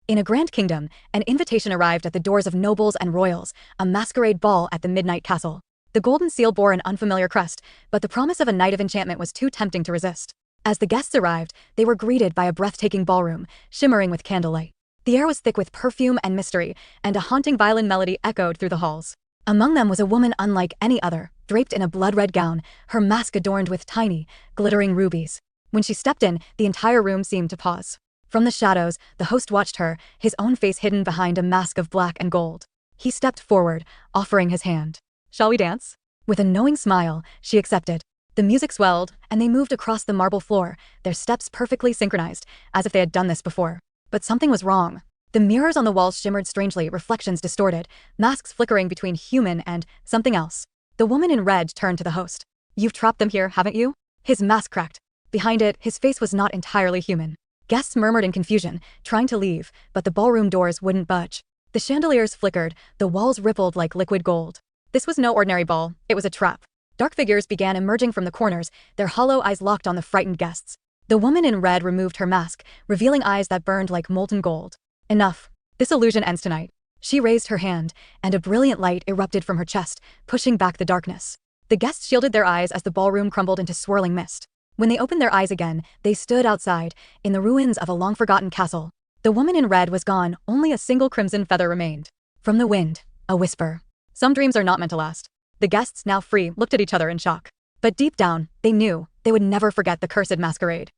In a grand kingdom, an invitation arrived at the doors of nobles and royals, a masquerade ball at the Midnight Castle. The golden seal bore an unfamiliar crest, but the promise of a night of enchantment was too tempting to resist. As the guests arrived, they were greeted by a breathtaking ballroom, shimmering with candlelight. The air was thick with perfume and mystery, and a haunting violin melody echoed through the halls. Among them was a woman unlike any other, draped in a blood-red gown, her mask adorned with tiny, glittering rubies. When she stepped in, the entire room seemed to pause. From the shadows, the host watched her, his own face hidden behind a mask of black and gold. He stepped forward, offering his hand. "Shall we dance?" With a knowing smile, she accepted. The music swelled, and they moved across the marble floor, their steps perfectly synchronized, as if they had done this before. But something was wrong. The mirrors on the walls shimmered strangely, reflections distorted, masks flickering between human and something else. The woman in red turned to the host. "You've trapped them here, haven't you?" His mask cracked. Behind it, his face was not entirely human. Guests murmured in confusion, trying to leave, but the ballroom doors wouldn't budge. The chandeliers flickered, the walls rippled like liquid gold. This was no ordinary ball, it was a trap. Dark figures began emerging from the corners, their hollow eyes locked on the frightened guests. The woman in red removed her mask, revealing eyes that burned like molten gold. "Enough. This illusion ends tonight." She raised her hand, and a brilliant light erupted from her chest, pushing back the darkness. The guests shielded their eyes as the ballroom crumbled into swirling mist. When they opened their eyes again, they stood outside, in the ruins of a long-forgotten castle. The woman in red was gone, only a single crimson feather remained. From the wind, a whisper. "Some dreams are not meant to last." The guests, now free, looked at each other in shock. But deep down, they knew they would never forget the Cursed Masquerade.